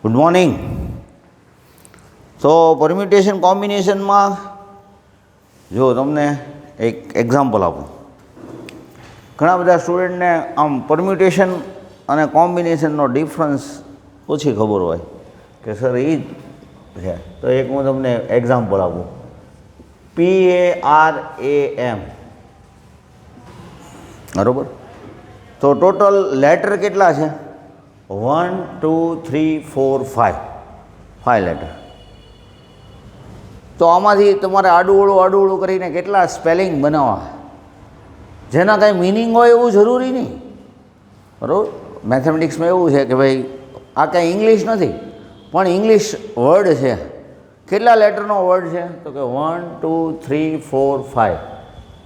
Good morning. તો permutation કોમ્બિનેશનમાં જો તમને એક એક્ઝામ્પલ આપું. ઘણા બધા સ્ટુડન્ટને આમ પરમ્યુટેશન અને કોમ્બિનેશનનો ડિફરન્સ ઓછી ખબર હોય કે સર એ જ છે. તો એક હું તમને એક્ઝામ્પલ આપું. PARAM, બરાબર. તો ટોટલ લેટર કેટલા છે? 1 2 3 4 5 લેટર. તો આમાંથી તમારે આડું કરીને કેટલા સ્પેલિંગ બનાવવા, જેના કાંઈ મિનિંગ હોય એવું જરૂરી નહીં, બરાબર. મેથેમેટિક્સમાં એવું છે કે ભાઈ આ કાંઈ ઇંગ્લિશ નથી, પણ ઇંગ્લિશ વર્ડ છે. કેટલા લેટરનો વર્ડ છે? તો કે 1 2 3 4 5.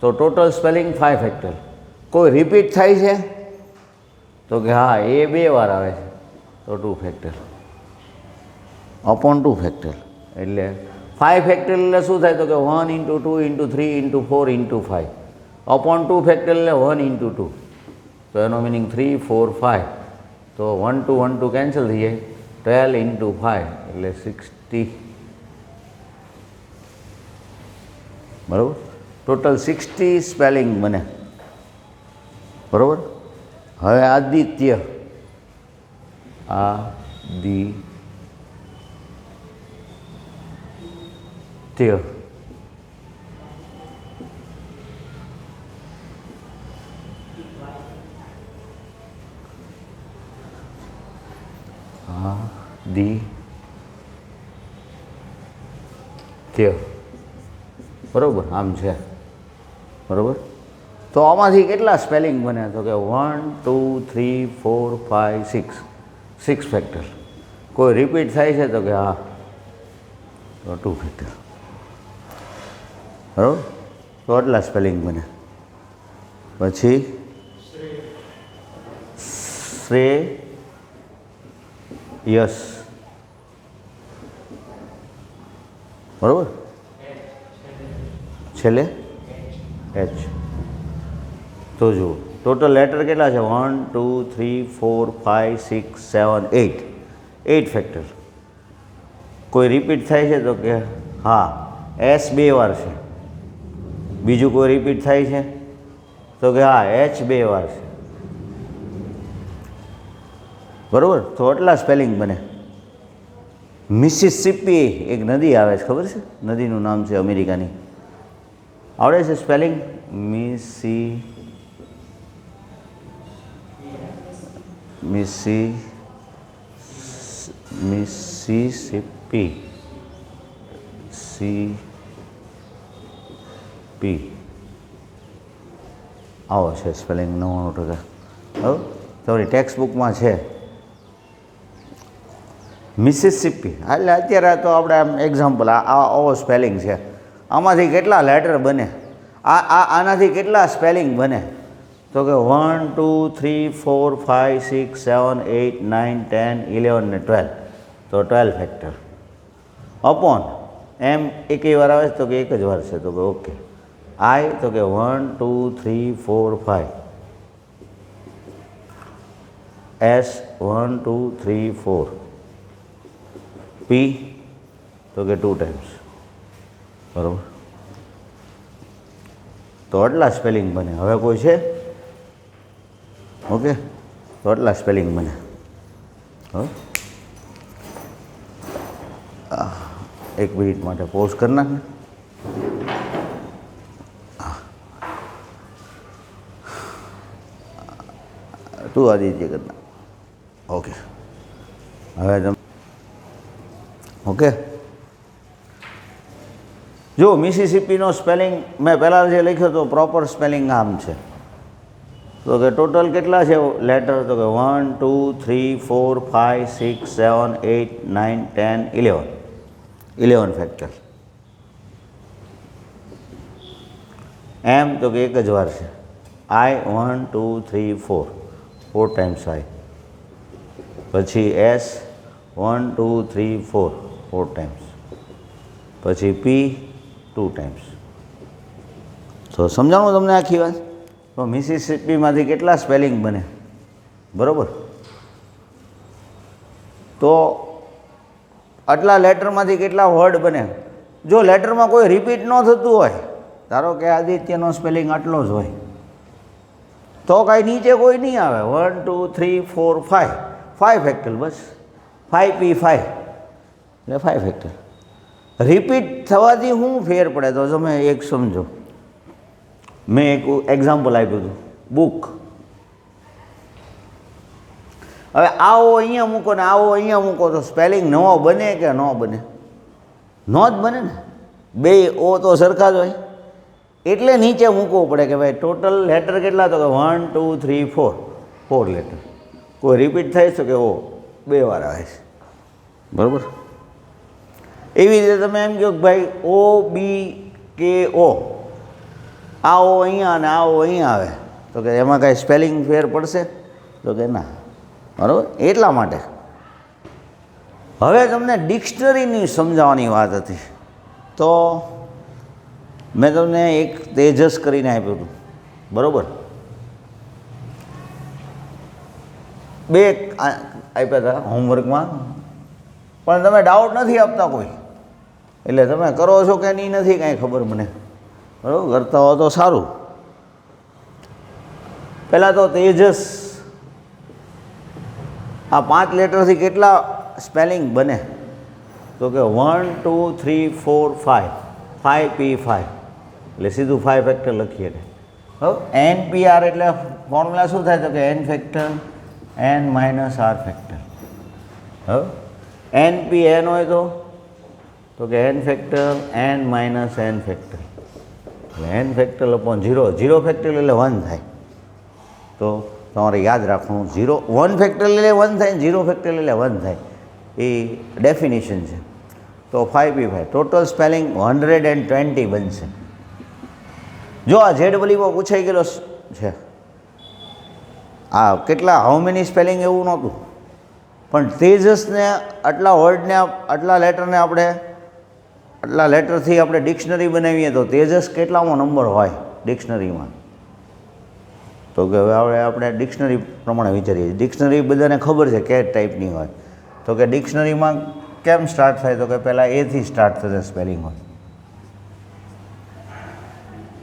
તો ટોટલ સ્પેલિંગ 5 ફેક્ટર. કોઈ રિપીટ થાય છે? તો કે હા, એ 2 વાર આવે છે, તો 2 ફેક્ટર અપોન 2 ફેક્ટર. એટલે 5 ફેક્ટર એટલે શું થાય? તો કે 1 × 2 × 3 × 4 × 5 અપોન 2 ફેક્ટર એટલે 1 × 2. તો એનો મિનિંગ 3 4 5. તો 1 2 1 2 કેન્સલ થઈ જાય. 12 × 5 એટલે 60, બરાબર. ટોટલ 60 સ્પેલિંગ બને, બરાબર. હવે આદિત્ય, આદિત્ય, આદિત્ય, બરાબર. આમ છે, બરાબર. તો આમાંથી કેટલા સ્પેલિંગ બને? તો કે 1 2 3 4 5 6 ફેક્ટર. કોઈ રિપીટ થાય છે? તો કે હા, તો 2 ફેક્ટર, બરાબર. તો આટલા સ્પેલિંગ બને. પછી શ્રેયસ, બરાબર. છેલ્લે H. તો જુઓ ટોટલ લેટર કેટલા છે? 1 2 3 4 5 6 7 8 ફેક્ટર. કોઈ રિપીટ થાય છે? તો કે હા, S 2 વાર છે. બીજું કોઈ રિપીટ થાય છે? તો કે હા, H 2 વાર છે, બરાબર. તો આટલા સ્પેલિંગ બને. મિસિસિપી એક નદી આવે છે, ખબર છે? નદીનું નામ છે અમેરિકાની. આવડે છે સ્પેલિંગ? મિસિસિપી, આવો છે સ્પેલિંગ 99%. બરાબર. તમારી ટેક્સ્ટ બુકમાં છે મિસિસિપી. એટલે અત્યારે તો આપણે આમ એક્ઝામ્પલ આવો સ્પેલિંગ છે. આમાંથી કેટલા લેટર બને? આનાથી કેટલા સ્પેલિંગ બને? તો કે 1 2 3 4 5 6 7 8 9 10 11 ને 12. તો 12 ફેક્ટર અપોન એમ એક વાર આવે છે? તો કે એક જ વાર છે. તો કે ઓકે. I તો કે 1 2 3 4 5. S 1 2 3 4. P તો કે 2 ટાઈમ્સ, બરાબર. તો આટલા સ્પેલિંગ બને. હવે કોઈ છે? ઓકે. તો આટલા સ્પેલિંગ બને. હવે 1 મિનિટ માટે પોઝ કરી નાખ ને. તું આદિત્ય કરી નાખ. ઓકે. હવે તમે ઓકે. જો મિસિસિપીનો સ્પેલિંગ મેં પહેલાં જે લખ્યો તો પ્રોપર સ્પેલિંગ આમ છે. તો કે ટોટલ કેટલા છે લેટર? તો કે 1 2 3 4 5 6 7 8 9 10 11 ફેક્ટર. એમ તો કે એક જ વાર છે. I 1 2 3 4 times I. પછી S 1 2 3 4 ટાઈમ્સ. પછી P 2 ટાઈમ્સ. તો સમજાણું તમને આખી વાત? તો મિસિસિપીમાંથી કેટલા સ્પેલિંગ બને, બરાબર. તો આટલા લેટરમાંથી કેટલા વર્ડ બને. જો લેટરમાં કોઈ રિપીટ ન થતું હોય, ધારો કે આદિત્યનો સ્પેલિંગ આટલો જ હોય, તો કાંઈ નીચે કોઈ નહીં આવે. 1 2 3 4 5 5 ફેક્ટર, બસ 5p5 એટલે 5 ફેક્ટર. રિપીટ થવાથી શું ફેર પડે તો તમે એક સમજો. મેં એક એક્ઝામ્પલ આપ્યું હતું, બુક. હવે આવો અહીંયા મૂકો ને આવો અહીંયા મૂકો તો સ્પેલિંગ નવો બને કે ન બને? ન જ બને ને. બે ઓ તો સરખા જ હોય. એટલે નીચે મૂકવું પડે કે ભાઈ ટોટલ લેટર કેટલા, તો કે 1 2 3 4 4 લેટર. કોઈ રિપીટ થાય છે કે ઓ 2 વાર આવે છે, બરાબર. એવી રીતે તમે એમ કહો કે ભાઈ O B K O, આવો અહીંયા અને આવો અહીંયા આવે તો કે એમાં કાંઈ સ્પેલિંગ ફેર પડશે? તો કે ના, બરાબર. એટલા માટે હવે તમને ડિક્શનરીની સમજાવવાની વાત હતી, તો મેં તમને એક તેજસ કરીને આપ્યું હતું, બરાબર. 2 આપ્યા હતા હોમવર્કમાં, પણ તમે ડાઉટ નથી આપતા કોઈ, એટલે તમે કરો છો કે નહીં નથી કાંઈ ખબર મને, બરાબર. કરતા હો તો સારું. પહેલાં તો તેજસ, આ 5 લેટરથી કેટલા સ્પેલિંગ બને? તો કે 1 2 3 4 5 5p5 એટલે સીધું 5 ફેક્ટર લખીએ. હવે NPR એટલે ફોર્મ્યુલા શું થાય? તો કે n factor n minus r factor. હવે NPN હોય તો કે n factor n minus n factor એટલે n ફેક્ટર અપોન 0. 0 ફેક્ટર એટલે 1 થાય. તો તમારે યાદ રાખવાનું, 1 ફેક્ટર એટલે 1 થાય, 0 ફેક્ટર એટલે 1 થાય. એ ડેફિનેશન છે. તો 5p5 ટોટલ સ્પેલિંગ 120 બનશે. જો આ ZWમાં પૂછાઈ ગયેલો છે, આ કેટલા હાઉ મેની સ્પેલિંગ એવું નહોતું, પણ તેજસને આટલા વર્ડને આટલા લેટરને આપણે આટલા લેટરથી આપણે ડિક્શનરી બનાવીએ તો તેજસ કેટલામો નંબર હોય ડિક્શનરીમાં? તો કે હવે આપણે ડિક્શનરી પ્રમાણે વિચારીએ. ડિક્શનરી બધાને ખબર છે કે ટાઈપની હોય. તો કે ડિક્શનરીમાં કેમ સ્ટાર્ટ થાય? તો કે પહેલાં એથી સ્ટાર્ટ થશે સ્પેલિંગ હોય.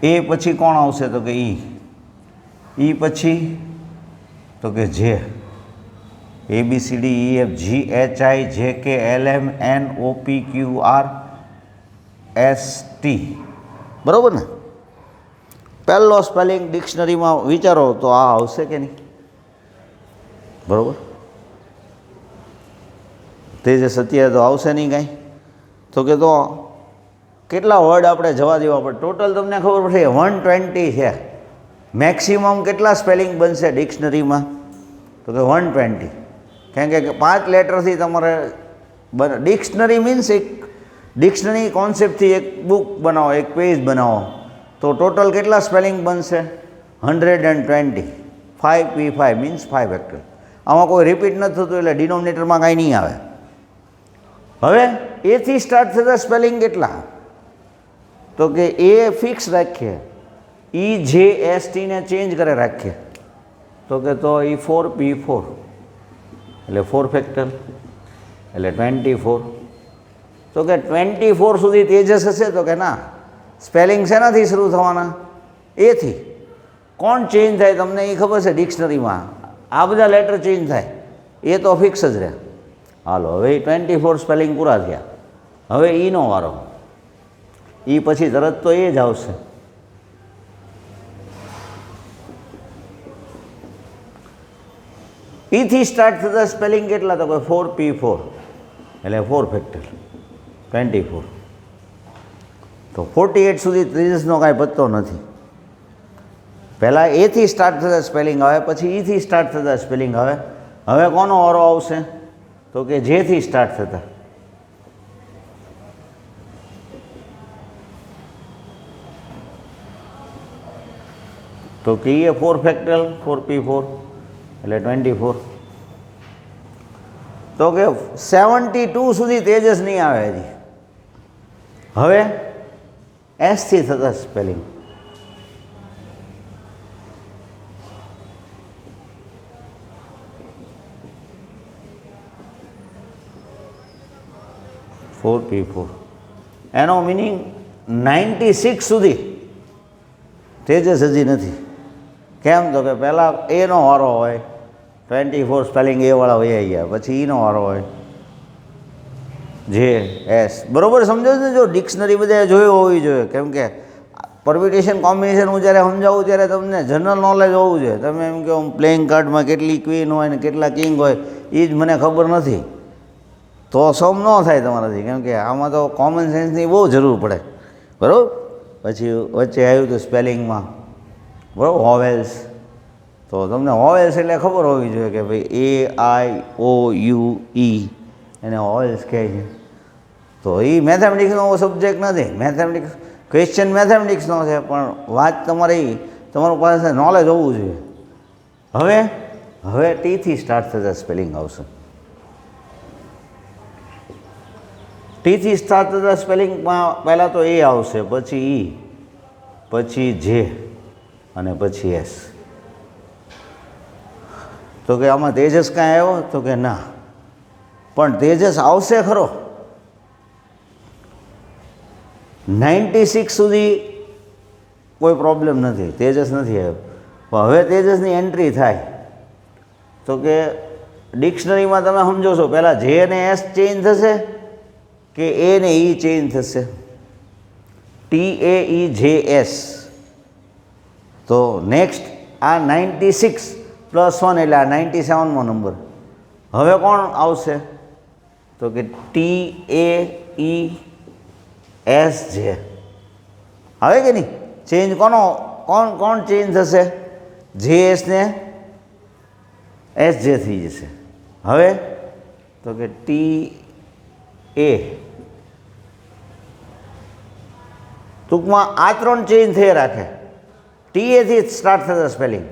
એ પછી કોણ આવશે? તો કે ઈ પછી તો કે જે, ABCDEFGHIJKLMNOPQRST, બરાબર ને. પહેલો સ્પેલિંગ ડિક્શનરીમાં વિચારો તો આ આવશે કે નહીં? બરાબર. તેજસ અત્યારે તો આવશે નહીં કાંઈ. તો કે તો કેટલા વર્ડ આપણે જવા દેવા પડે? ટોટલ તમને ખબર પડશે 120 છે. મેક્સિમમ કેટલા સ્પેલિંગ બનશે ડિક્શનરીમાં? તો કે 120. કારણ કે 5 લેટરથી તમારે ડિક્શનરી મીન્સ એક ડિક્શનરી કોન્સેપ્ટથી એક બુક બનાવો, એક પેજ બનાવો, તો ટોટલ કેટલા સ્પેલિંગ બનશે? 120. 5p5 means 5 factor. આમાં કોઈ રિપીટ નથી થતું એટલે ડિનોમિનેટરમાં કાંઈ નહીં આવે. હવે એથી સ્ટાર્ટ થતા સ્પેલિંગ કેટલા? તો કે એ ફિક્સ રાખીએ, EJST ને ચેન્જ કરે રાખીએ, તો કે તો એ 4p4 એટલે 4 ફેક્ટર એટલે 24. તો કે 24 સુધી તેજસ હશે? તો કે ના. સ્પેલિંગ શેનાથી શરૂ થવાના? એથી. કોણ ચેન્જ થાય તમને એ ખબર છે ડિક્શનરીમાં? આ બધા લેટર ચેન્જ થાય, એ તો ફિક્સ જ રહે. હાલો, હવે 24 સ્પેલિંગ પૂરા થયા. હવે ઈનો વારો. એ પછી તરત તો એ જ આવશે. ઈથી સ્ટાર્ટ થતા સ્પેલિંગ કેટલા? તો કે 4p4 એટલે 4 ફેક્ટર 24. તો 48 સુધી તેજસનો કાંઈ પત્તો નથી. પહેલાં એથી સ્ટાર્ટ થતા સ્પેલિંગ આવે, પછી ઈથી સ્ટાર્ટ થતા સ્પેલિંગ આવે. હવે કોનો વારો આવશે? તો કે જેથી સ્ટાર્ટ થતા. તો કે એ 4 ફેક્ટરલ 4p4 એટલે 24. તો કે 72 સુધી તેજસ નહીં આવે હજી. હવે એસથી થતા સ્પેલિંગ. 4p4 એનો મિનિંગ 96 સુધી તેજસ હજી નથી. કેમ? તો કે પહેલાં એનો વારો હોય, 24 સ્પેલિંગ એવાળા વહી ગયા, પછી ઈનો વારો હોય, જે એસ. બરાબર સમજો ને? જો ડિક્શનરી બધાએ જોઈ હોવી જોઈએ, કેમ કે પરમ્યુટેશન કોમ્બિનેશન હું જ્યારે સમજાવું ત્યારે તમને જનરલ નોલેજ હોવું જોઈએ. તમે એમ કહો પ્લેઇંગ કાર્ડમાં કેટલી ક્વીન હોય ને કેટલા કિંગ હોય એ જ મને ખબર નથી તો સમ ન થાય તમારાથી, કેમ કે આમાં તો કોમન સેન્સની બહુ જરૂર પડે. બરાબર? પછી વચ્ચે આવ્યું હતું સ્પેલિંગમાં, બરાબર, હોવેલ્સ. તો તમને હોવેલ્સ એટલે ખબર હોવી જોઈએ કે ભાઈ AIOUE એને હોવેલ્સ કહે છે. તો એ મેથેમેટિક્સનો સબ્જેક્ટ નથી. મેથેમેટિક્સ ક્વેશ્ચન મેથેમેટિક્સનો છે, પણ વાત તમારું પાસે નોલેજ હોવું જોઈએ. હવે ટીથી સ્ટાર્ટ થતા સ્પેલિંગ આવશે. ટીથી સ્ટાર્ટ થતા સ્પેલિંગમાં પહેલાં તો એ આવશે, પછી ઈ, પછી જે અને પછી એસ. તો કે આમાં તેજસ કાંઈ આવ્યો? તો કે ના, પણ તેજસ આવશે ખરો. 96 સુધી કોઈ પ્રોબ્લેમ નથી, તેજસ નથી આવ્યો. પણ હવે તેજસની એન્ટ્રી થાય તો કે ડિક્શનરીમાં તમે સમજો છો પહેલાં જે અને એસ ચેન્જ થશે કે એ ને ઈ ચેન્જ થશે? TAEJS. તો નેક્સ્ટ આ 96 + 1 એટલે આ 97મો નંબર. હવે કોણ આવશે? તો કે TAESJ. આવે કે નહીં? ચેન્જ કોણ ચેન્જ થશે? JS ને SJ થઈ જશે. હવે તો કે TA. ટૂંકમાં આ 3 ચેન્જ થઈ રાખે. TAથી સ્ટાર્ટ થતા સ્પેલિંગ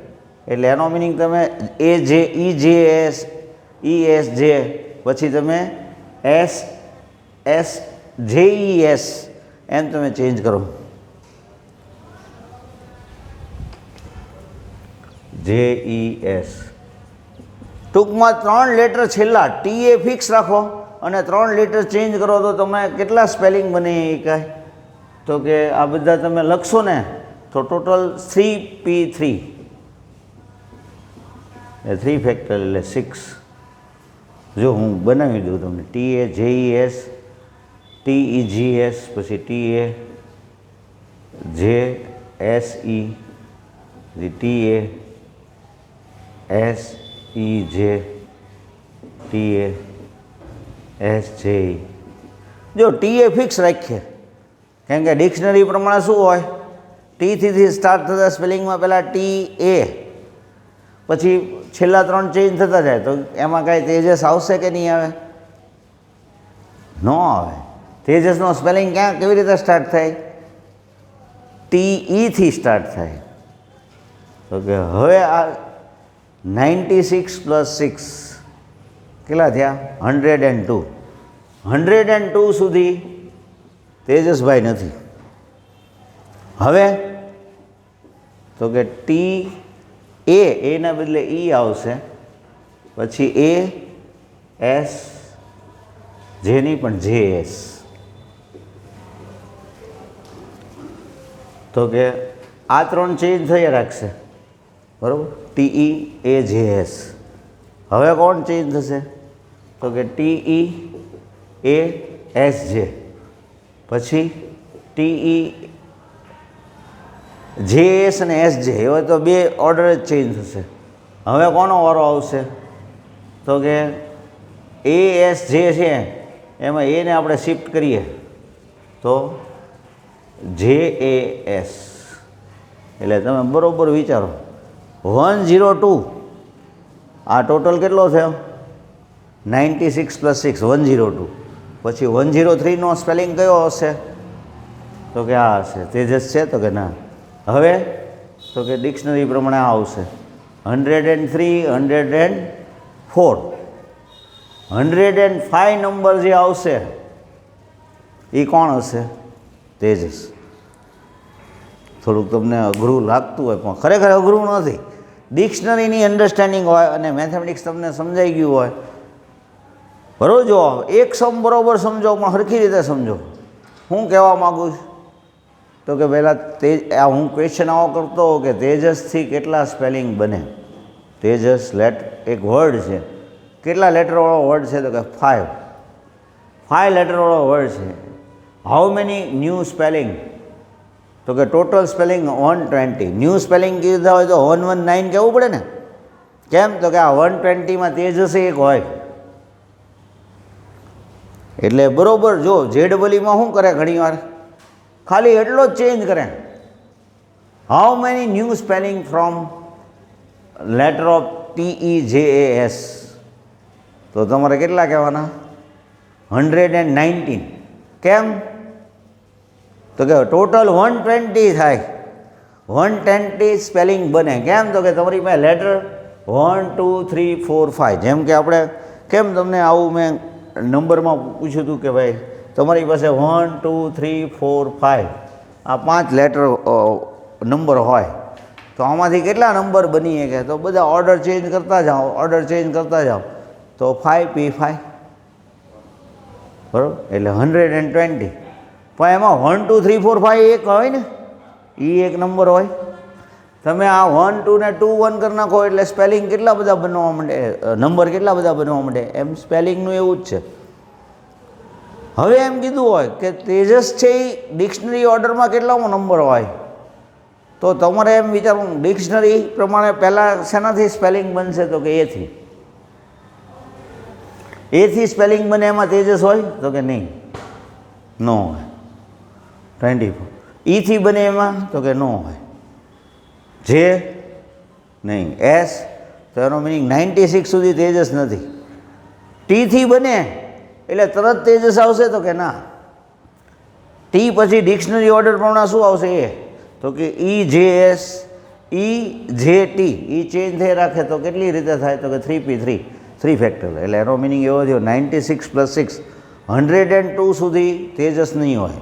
એટલે એનો મિનિંગ તમે AJ, EJS, ESJ, પછી તમે JES એમ તમે ચેન્જ કરો. JES. ટૂંકમાં 3 લેટર છેલ્લા TA ફિક્સ રાખો અને 3 લેટર ચેન્જ કરો તો તમે કેટલા સ્પેલિંગ બને એ કાંઈ? તો કે આ બધા તમે લખશો ને તો ટોટલ 3p3. 3 ફેક્ટર એટલે 6. જો હું બનાવી દઉં તમને TAJES, TEGS, પછી TAJSE, TASEJ, TASJE. જો TA ફિક્સ રાખીએ, કેમ કે ડિક્શનરી પ્રમાણે શું હોય? ટીથી સ્ટાર્ટ થતા સ્પેલિંગમાં પહેલાં TA, પછી છેલ્લા 3 ચેન્જ થતા જાય તો એમાં કાંઈ તેજસ આવશે કે નહીં આવે? ન આવે. તેજસનો સ્પેલિંગ કેવી રીતે સ્ટાર્ટ થાય? TEથી સ્ટાર્ટ થાય. તો કે હવે આ 96 + 6 કેટલા થયા? 102. 102 સુધી તેજસભાઈ નથી. હવે તો કે એના બદલે ઈ આવશે, પછી AS, જેની પણ JS. તો કે આ 3 ચેન્જ થઈ રાખશે. બરાબર? TEAJS. હવે કોણ ચેન્જ થશે? તો કે TEASJ, પછી TEJS અને SJ. હવે તો 2 ઓર્ડર જ ચેન્જ થશે. હવે કોનો વારો આવશે? તો કે ASJ છે એમાં એને આપણે શિફ્ટ કરીએ તો JAS. એટલે તમે બરાબર વિચારો, 102. આ ટોટલ કેટલો થયો? 96 + 6, 102. પછી 103નો સ્પેલિંગ કયો હશે? તો કે આ હશે. તેજસ છે? તો કે ના. હવે તો કે ડિક્શનરી પ્રમાણે આ આવશે 103, 104. 105 નંબર જે આવશે એ કોણ હશે? તેજસ. થોડુંક તમને અઘરું લાગતું હોય પણ ખરેખર અઘરું નથી. ડિક્શનરીની અન્ડરસ્ટેન્ડિંગ હોય અને મેથેમેટિક્સ તમને સમજાઈ ગયું હોય બરાબર. જો એક સમ બરાબર સમજો, પણ સરખી રીતે સમજો. હું કહેવા માગું છું તો કે પહેલાં હું ક્વેશ્ચન આવો કરતો હોઉં કે તેજસથી કેટલા સ્પેલિંગ બને. તેજસ એક વર્ડ છે, કેટલા લેટરવાળો વર્ડ છે? તો કે 5 લેટરવાળો વર્ડ છે. How many new spelling? તો કે ટોટલ સ્પેલિંગ 120. ન્યૂ સ્પેલિંગ કીધા હોય તો 119 કહેવું પડે ને. કેમ? તો કે આ 120માં તેજસ એક હોય. એટલે બરાબર. જો જેડબલઈમાં શું કરે ઘણી વાર? ખાલી એટલો જ ચેન્જ કરે. How many new spelling from letter of TEJAS? તો તમારે કેટલા કહેવાના? 119. કેમ? તો કે ટોટલ 120 થાય. 120 સ્પેલિંગ બને. કેમ? તો કે તમારી પાસે લેટર 1 2 3 4 5. જેમ કે આપણે કેમ તમને આવું મેં નંબરમાં પૂછ્યું હતું કે ભાઈ તમારી પાસે 1 2 3 4 5 આ 5 લેટર નંબર હોય તો આમાંથી કેટલા નંબર બની શકે? તો બધા ઓર્ડર ચેન્જ કરતા જાઓ તો 5P5 બરાબર. એટલે 120. પણ એમાં 1 2 3 4 5 એક હોય ને, એ એક નંબર હોય. તમે આ 1 2 ને 2 1 કરી નાખો એટલે સ્પેલિંગ કેટલા બધા બનવા માંડે, નંબર કેટલા બધા બનવા માંડે. એમ સ્પેલિંગનું એવું જ છે. હવે એમ કીધું હોય કે તેજસ છે એ ડિક્શનરી ઓર્ડરમાં કેટલામો નંબર હોય, તો તમારે એમ વિચારવું ડિક્શનરી પ્રમાણે પહેલાં શેનાથી સ્પેલિંગ બનશે? તો કે એથી સ્પેલિંગ બને. એમાં તેજસ હોય? તો કે નહીં, નો હોય. 24. ઈથી બને એમાં? તો કે નો હોય. જે નહીં. એસ તો એનો મિનિંગ 96 સુધી તેજસ નથી. ટીથી બને એટલે તરત તેજસ આવશે? તો કે ના. ટી પછી ડિક્શનરી ઓર્ડર પ્રમાણે શું આવશે? એ તો કે EJS EJT. એ ચેન્જ થઈ રાખે તો કેટલી રીતે થાય? તો કે 3P3 3 ફેક્ટોરિયલ. એટલે એનો મિનિંગ એવો થયો 96 + 6 102 સુધી તેજસ નહીં હોય.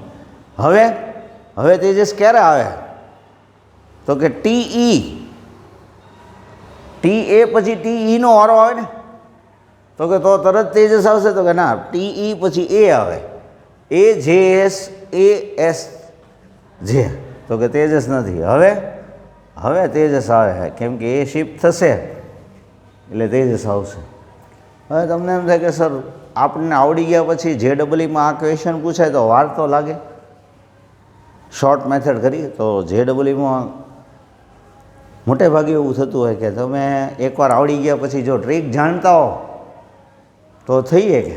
હવે તેજસ ક્યારે આવે? તો કે TE પછી TE નો વારો આવે ને, તો કે તો તરત તેજસ આવશે? તો કે ના, TE પછી A આવે. AJS ASJ. તો કે તેજસ નથી. હવે તેજસ આવે, કેમ કે એ શિફ્ટ થશે એટલે તેજસ આવશે. હવે તમને એમ થાય કે સર આપણને આવડી ગયા પછી JEEમાં આ ક્વેશ્ચન પૂછાય તો વાર તો લાગે. શોર્ટ મેથડ કરીએ તો JEEમાં મોટે ભાગે એવું થતું હોય કે તમે એકવાર આવડી ગયા પછી જો ટ્રીક જાણતા હો તો થઈ શકે.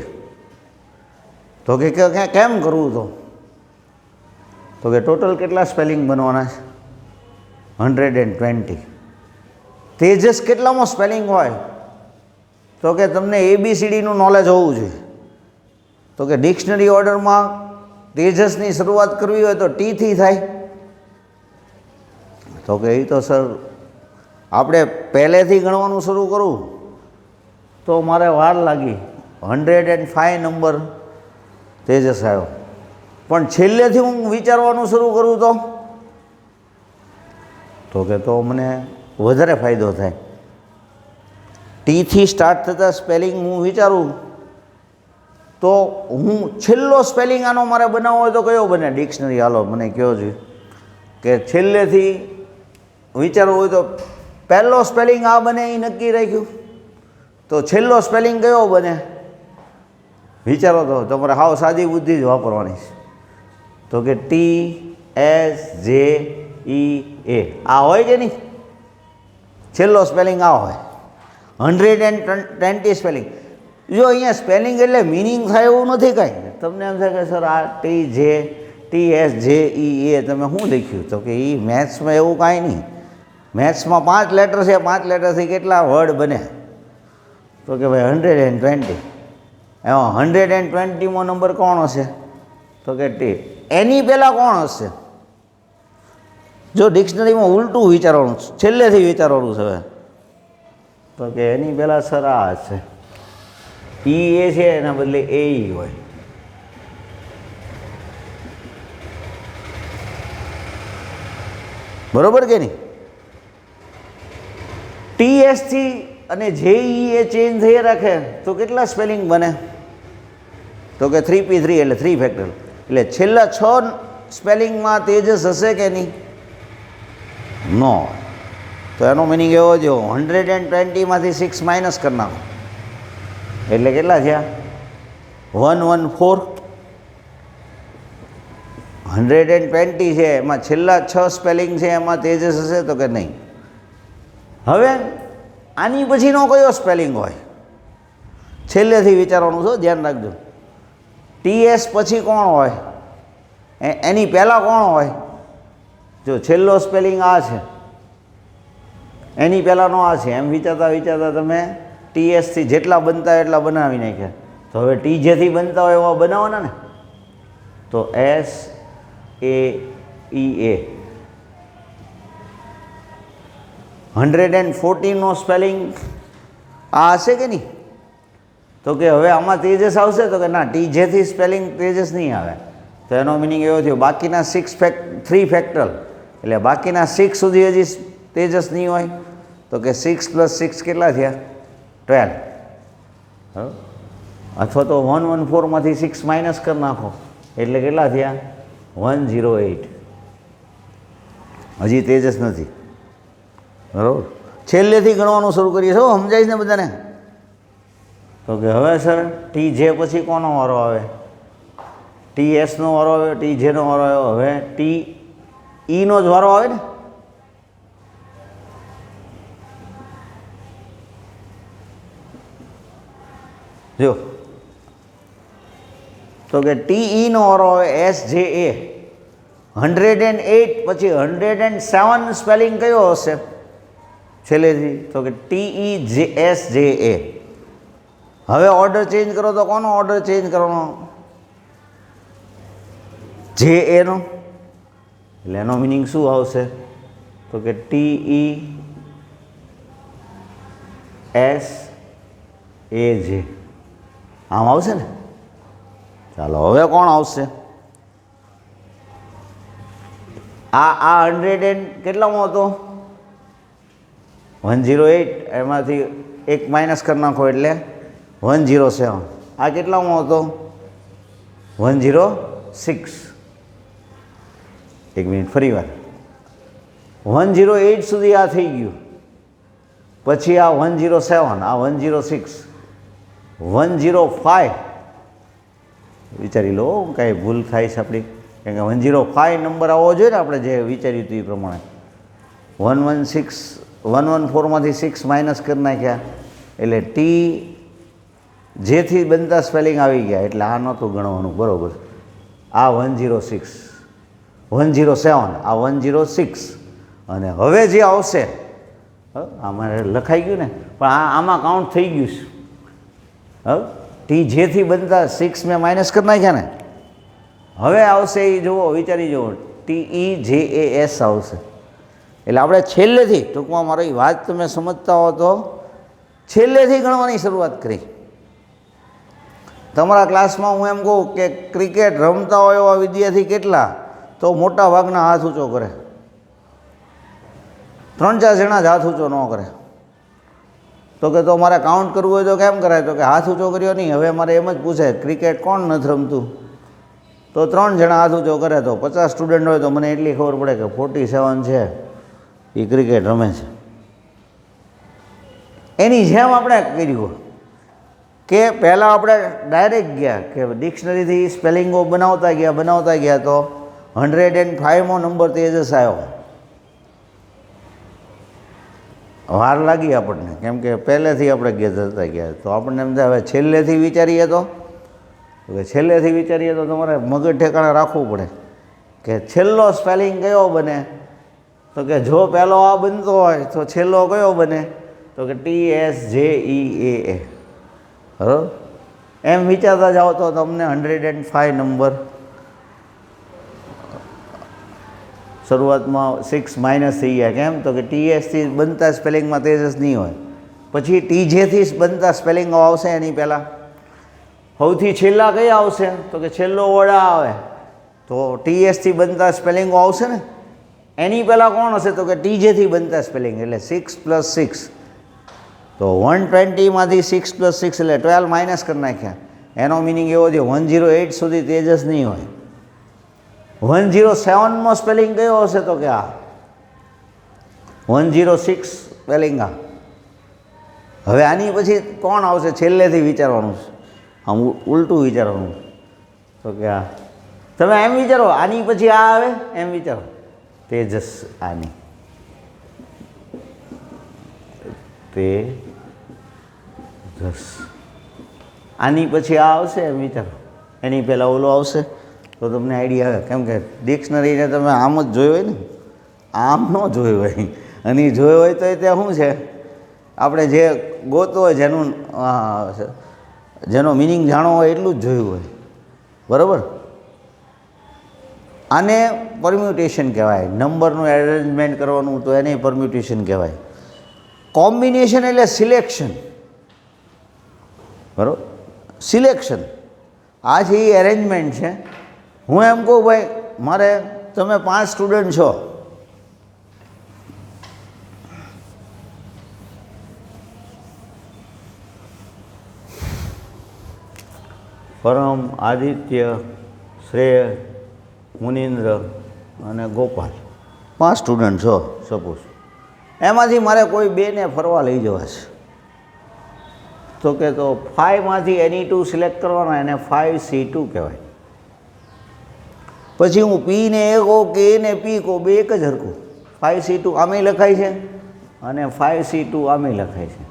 તો કે કેમ કરવું? તો કે ટોટલ કેટલા સ્પેલિંગ બનવાના છે? 120. તેજસ કેટલામાં સ્પેલિંગ હોય? તો કે તમને ABCDનું નોલેજ હોવું જોઈએ. તો કે ડિક્શનરી ઓર્ડરમાં તેજસની શરૂઆત કરવી હોય તો ટીથી થાય. તો કે એ તો સર આપણે પહેલેથી ગણવાનું શરૂ કરવું તો મારે વાર લાગી. 105 નંબર તેજસ આવ્યો. પણ છેલ્લેથી હું વિચારવાનું શરૂ કરું તો કે તો મને વધારે ફાયદો થાય. ટીથી સ્ટાર્ટ થતા સ્પેલિંગ હું વિચારું તો હું છેલ્લો સ્પેલિંગ આનો મારે બનાવવો હોય તો કયો બને? ડિક્શનરી. હાલો મને કહો જોઈએ કે છેલ્લેથી વિચારવું હોય તો પહેલો સ્પેલિંગ આ બને એ નક્કી રાખ્યું, તો છેલ્લો સ્પેલિંગ કયો બને? વિચારો તો તમારે હાવ સાદી બુદ્ધિ જ વાપરવાની છે. તો કે TSJEA આ હોય કે નહીં? છેલ્લો સ્પેલિંગ આ હોય. 120 સ્પેલિંગ. જો અહીંયા સ્પેલિંગ એટલે મિનિંગ થાય એવું નથી કાંઈ. તમને એમ થાય કે સર આ TSJEA તમે શું લખ્યું? તો કે એ મેથ્સમાં એવું કાંઈ નહીં. મેથ્સમાં 5 લેટર છે, 5 લેટરથી કેટલા વર્ડ બને? તો કે ભાઈ 120. એમાં 120મો નંબર કોણ હશે? તો કે T. એની પહેલાં કોણ હશે? જો ડિક્શનરીમાં ઉલટું વિચારવાનું, છેલ્લેથી વિચારવાનું છે. હવે તો કે એની પહેલાં સર આ હશે. EA છે એના બદલે AE હોય. બરોબર કે નહીં? TS થી અને JE એ ચેન્જ થઈ રાખે તો કેટલા સ્પેલિંગ બને? તો કે 3p3 એટલે 3 ફેક્ટોરિયલ. એટલે છેલ્લા 6 સ્પેલિંગમાં તેજસ હશે કે નહીં? નો. તો એનો મિનિંગ એવો જો 120માંથી 6 માઇનસ કરી નાખો એટલે કેટલા થયા? 114. 120 છે એમાં છેલ્લા 6 સ્પેલિંગ છે એમાં તેજસ હશે તો કે નહીં. હવે આની પછીનો કયો સ્પેલિંગ હોય છેલ્લેથી વિચારવાનું છે, ધ્યાન રાખજો. ટીએસ પછી કોણ હોય? એની પહેલાં કોણ હોય? જો છેલ્લો સ્પેલિંગ આ છે, એની પહેલાંનો આ છે, એમ વિચારતા વિચારતા તમે ટીએસથી જેટલા બનતા હોય એટલા બનાવી નાખ્યા. તો હવે ટી જેથી બનતા હોય એવા બનાવવાના ને. તો SAEA 114નો સ્પેલિંગ આ હશે કે નહીં? તો કે હવે આમાં તેજસ આવશે તો કે ના, ટી જેથી સ્પેલિંગ તેજસ નહીં આવે. તો એનો મિનિંગ એવો થયો બાકીના 3 ફેક્ટલ એટલે બાકીના 6 સુધી હજી તેજસ નહીં હોય. તો કે 6 + 6 કેટલા થયા? 12. અથવા તો 114માંથી 6 માઇનસ કરી નાખો એટલે કેટલા થયા? 108. હજી તેજસ નથી. બરાબર. છેલ્લેથી ગણવાનું શરૂ કરીએ છો, સમજાય છે ને બધાને? તો કે હવે સર ટી જે પછી કોનો વારો આવે? TSનો વારો આવે, TJનો વારો આવ્યો, હવે TEનો જ વારો આવે ને? જો તો કે TEનો વારો આવે SJA. 108 પછી 107 સ્પેલિંગ કયો હશે છેલ્લેથી? તો કે TESJA. હવે ઓર્ડર ચેન્જ કરો તો કોનો ઓર્ડર ચેન્જ કરવાનો? JAનો. એટલે એનો મિનિંગ શું આવશે? તો કે TESAJ. આમ આવશે ને? ચાલો હવે કોણ આવશે? આ 100 કેટલામાં હતો? 108. એમાંથી 1 માઇનસ કરી નાખો એટલે 107. આ કેટલામાં હતો? 106. એક મિનિટ ફરી વાર. 108 સુધી આ થઈ ગયું, પછી આ 107, આ 106, 105. વિચારી લો, કાંઈ ભૂલ થાય છે આપણી, કારણ કે 105 નંબર આવવો જોઈએ ને આપણે જે વિચાર્યું હતું એ પ્રમાણે. 114માંથી 6 માઇનસ કરી નાખ્યા એટલે ટી જેથી બનતા સ્પેલિંગ આવી ગયા એટલે આ નહોતું ગણવાનું. બરાબર. આ 106, 107, આ 106 અને હવે જે આવશે આમાં લખાઈ ગયું ને, પણ આમાં કાઉન્ટ થઈ ગયું છે. ટી જેથી બનતા 6 મેં માઇનસ કરી નાખ્યા ને. હવે આવશે એ જુઓ, વિચારી જુઓ, TEJAS આવશે. એટલે આપણે છેલ્લેથી, ટૂંકમાં મારી વાત તમે સમજતા હો તો છેલ્લેથી ગણવાની શરૂઆત કરી. તમારા ક્લાસમાં હું એમ કહું કે ક્રિકેટ રમતા હોય એવા વિદ્યાર્થી કેટલા? તો મોટા ભાગના હાથ ઊંચો કરે. 3-4 જણા જ હાથ ઊંચો ન કરે. તો કે તો મારે કાઉન્ટ કરવું હોય તો કેમ કરાય? તો કે હાથ ઊંચો કર્યો નહીં. હવે મારે એમ જ પૂછે ક્રિકેટ કોણ નથી રમતું? તો 3 જણા હાથ ઊંચો કરે. તો 50 સ્ટુડન્ટ હોય તો મને એટલી ખબર પડે કે 47 છે એ ક્રિકેટ રમે છે. એની જેમ આપણે કર્યું કે પહેલાં આપણે ડાયરેક્ટ ગયા કે ડિક્શનરીથી સ્પેલિંગો બનાવતા ગયા તો 105મો નંબર તેજસ આવ્યો. વાર લાગી આપણને, કેમ કે પહેલેથી આપણે જતા ગયા. તો આપણને એમ થાય હવે છેલ્લેથી વિચારીએ તો છેલ્લેથી વિચારીએ તો તમારે મગજ ઠેકાણે રાખવું પડે કે છેલ્લો સ્પેલિંગ કયો બને? તો કે જો પહેલો આ બનતો હોય તો છેલ્લો કયો બને? તો કે TSJEA. બરાબર. એમ વિચારતા જાઓ તો તમને 105 નંબર શરૂઆતમાં 6 માઇનસ થઈ ગયા. કેમ? તો કે TSથી બનતા સ્પેલિંગમાં તેજસ નહીં હોય. પછી TJથી બનતા સ્પેલિંગો આવશે એની પહેલાં. સૌથી છેલ્લા કયા આવશે? તો કે છેલ્લો વડા આવે તો TSથી બનતા સ્પેલિંગો આવશે ને. એની પહેલાં કોણ હશે? તો કે TJથી બનતા સ્પેલિંગ એટલે 6 + 6. તો 120માંથી 6 + 6 એટલે 12 માઇનસ કરી નાખ્યા. એનો મિનિંગ એવો છે 108 સુધી તેજસ નહીં હોય. 107માં સ્પેલિંગ કયો હશે તો કે આ 106 સ્પેલિંગ આ. હવે આની પછી કોણ આવશે છેલ્લેથી વિચારવાનું છે, આમ ઉલટું વિચારવાનું તો કે આ. તમે એમ વિચારો આની પછી આ આવે એમ વિચારો તેજસ આની તેજસ આની પછી આ આવશે એમ વિચારો, એની પહેલાં ઓલો આવશે તો તમને આઈડિયા આવે. કેમ કે ડિક્શનરીને તમે આમ જ જોયું હોય ને, આમ ન જોયું હોય, અને જોયું હોય તો એ ત્યાં શું છે આપણે જે ગોતવું હોય જેનો મિનિંગ જાણવો હોય એટલું જ જોયું હોય, બરાબર. આને પરમ્યુટેશન કહેવાય. નંબરનું એરેન્જમેન્ટ કરવાનું તો એને પરમ્યુટેશન કહેવાય. કોમ્બિનેશન એટલે સિલેક્શન, બરાબર. સિલેક્શન આ છે એ એરેન્જમેન્ટ છે. હું એમ કહું ભાઈ મારે તમે 5 સ્ટુડન્ટ છો, પરમ, આદિત્ય, શ્રેય, મુનિન્દ્ર અને ગોપાલ 5 સ્ટુડન્ટ છો સપોઝ. એમાંથી મારે કોઈ 2ને ફરવા લઈ જવા છે તો કે તો 5માંથી એની 2 સિલેક્ટ કરવાના, એને 5C2 કહેવાય. પછી હું પીને એ કહું કે એને પી કહું, બે એક જ હરખું. 5C2 આમેય લખાય છે અને 5C2 આમેય લખાય છે.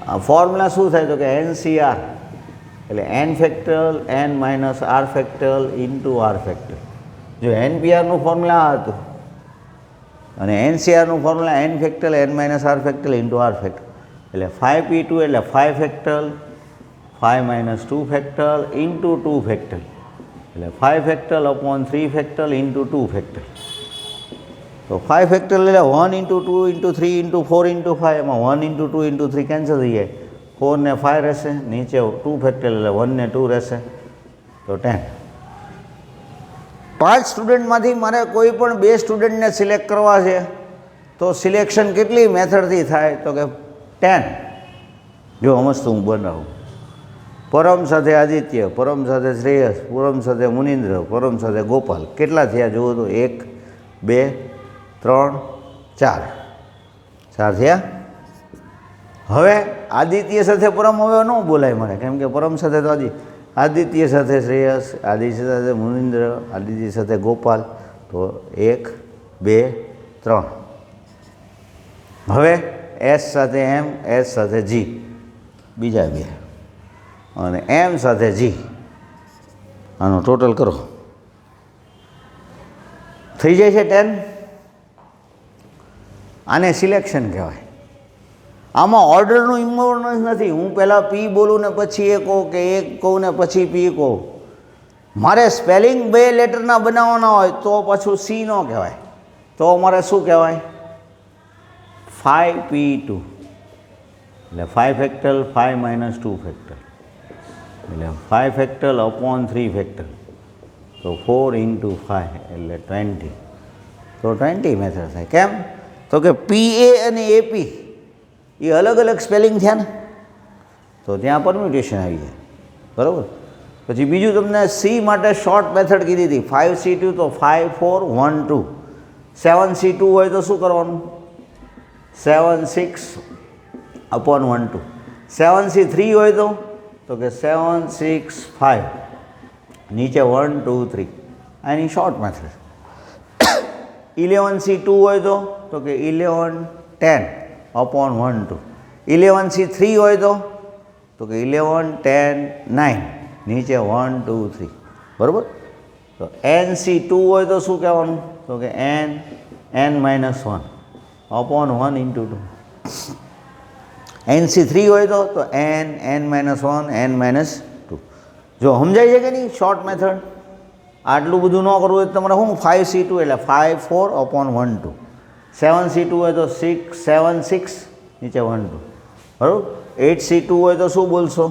આ ફોર્મ્યુલા શું થાય તો કે NCR એટલે n factorial n minus r factorial into r factorial. જો NPRનું ફોર્મ્યુલા આ હતું અને NCRનું formula n factorial n minus r factorial into r factorial. એટલે 5P2 એટલે 5 ફેક્ટલ 5 માઇનસ 2 ફેક્ટલ ઇન્ટુ 2 ફેક્ટલ એટલે 5 ફેક્ટલ અપોન 3 ફેક્ટલ ઇન્ટુ 2 ફેક્ટલ. તો 5 ફેક્ટલ એટલે 1 ઇન્ટુ 2 ઇન્ટુ 3 ઇન્ટુ 4 ઇન્ટુ 5, એમાં 1 ઇન્ટુ 2 ઇન્ટુ 3 કેન્સલ થઈ જાય, 4 ને 5 રહેશે, નીચે 2 ફેક્ટલ એટલે 1 ને 2 રહેશે તો 10. 5 સ્ટુડન્ટમાંથી મારે કોઈ પણ 2 સ્ટુડન્ટને સિલેક્ટ કરવા છે તો સિલેક્શન કેટલી મેથડથી થાય તો કે 10. જો સમજતું હું બનાવું. પરમ સાથે આદિત્ય, પરમ સાથે શ્રેયસ, પરમ સાથે મુનિન્દ્ર, પરમ સાથે ગોપાલ. કેટલા થયા જુઓ તો 1 2 3 4 થયા. હવે આદિત્ય સાથે પરમ હવે ન બોલાય મારે, કેમ કે પરમ સાથે તો આદિત્ય સાથે શ્રેયસ, આદિત્ય સાથે મુનિન્દ્ર, આદિત્ય સાથે ગોપાલ, તો 1 2 3. હવે S સાથે M, S સાથે G બીજા 2 અને M સાથે G, આનો ટોટલ કરો થઈ જાય છે 10. આને સિલેક્શન કહેવાય. આમાં ઓર્ડરનું ઇમ્પોર્ટન્સ નથી. હું પહેલાં પી બોલું ને પછી એ કહું કે એક કહું ને પછી પી કહું. મારે સ્પેલિંગ 2 લેટરના બનાવવાના હોય તો પાછું C ન કહેવાય, તો મારે શું કહેવાય 5P2 એટલે 5 ફેક્ટલ 5 માઇનસ 2 ફેક્ટલ એટલે 5 ફેક્ટલ અપોન 3 ફેક્ટલ તો 4 ઇન્ટુ 5 એટલે 20. તો 20 મેથડ થાય. કેમ તો કે PA અને AP એ અલગ અલગ સ્પેલિંગ થયા ને, તો ત્યાં પરમ્યુટેશન આવી જાય, બરાબર. પછી બીજું તમને C માટે શોર્ટ મેથડ કીધી હતી 5C2 તો 5 4 1 2. 7C2 હોય તો શું કરવાનું 7 6 અપોન 1 2. 7C3 હોય તો કે 7 6 5 નીચે 1 2 3. આની શોર્ટ મેથડ. 11C2 હોય તો કે 11 10 અપોન 1 2. 11C3 હોય તો કે 11 10 9 નીચે 1 2 3, બરાબર. તો NC2 હોય તો શું કહેવાનું તો કે n minus 1 upon 1 into 2. NC3 હોય તો n માઇનસ 1 n માઇનસ 2. જો સમજાય છે કે નહીં શોર્ટ મેથડ. આટલું બધું ન કરવું હોય તો તમારે શું 5C2 એટલે 5 4 અપોન 1 2. 7C2 હોય તો 6 7 6 નીચે 1 2, બરાબર. 8C2 હોય તો શું બોલશો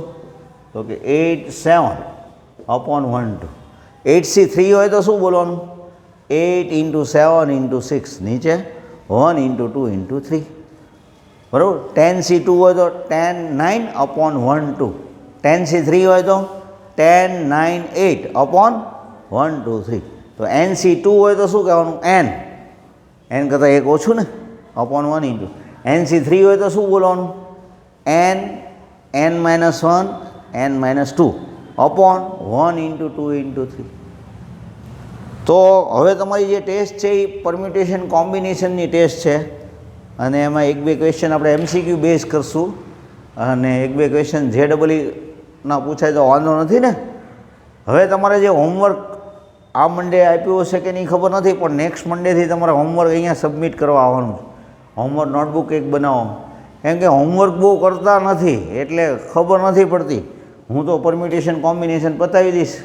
તો કે 8 7 અપોન 1 2. 8C3 હોય તો શું બોલવાનું 8 ઇન્ટુ 7 ઇન્ટુ 6 નીચે 1 ઇન્ટુ 2 ઇન્ટુ 3, બરાબર. 10C2 હોય તો 10 9 અપોન 1 2. 10C3 હોય તો 10, 9, 8 upon 1, 2, 3. તો NC2 હોય તો શું કહેવાનું? n કરતાં એક ઓછું ને, upon 1 into. NC3 હોય તો શું બોલવાનું? n minus 1, n minus 2 upon 1 into 2 into 3. તો હવે તમારી જે ટેસ્ટ છે એ પરમ્યુટેશન કોમ્બિનેશનની ટેસ્ટ છે અને એમાં એક બે ક્વેશ્ચન આપણે MCQ બેઝ કરશું અને એક બે ક્વેશ્ચન JEE-ના પૂછાય તો વાંધો નથી ને. હવે તમારે જે હોમવર્ક આ મંડે આપ્યું હશે કે નહીં ખબર નથી, પણ નેક્સ્ટ મંડેથી તમારે હોમવર્ક અહીંયા સબમિટ કરવા આવવાનું છે. હોમવર્ક નોટબુક એક બનાવો, કેમ કે હોમવર્ક બહુ કરતા નથી એટલે ખબર નથી પડતી. હું તો પરમ્યુટેશન કોમ્બિનેશન પતાવી દઈશ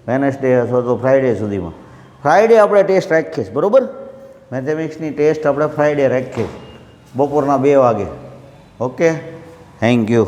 વેનસડે અથવા તો ફ્રાઈડે સુધીમાં. ફ્રાઈડે આપણે ટેસ્ટ રાખીએ છીએ, બરાબર? મેથેમેટિક્સની ટેસ્ટ આપણે ફ્રાઈડે રાખીએ બપોરના 2 વાગે. Okay, thank you.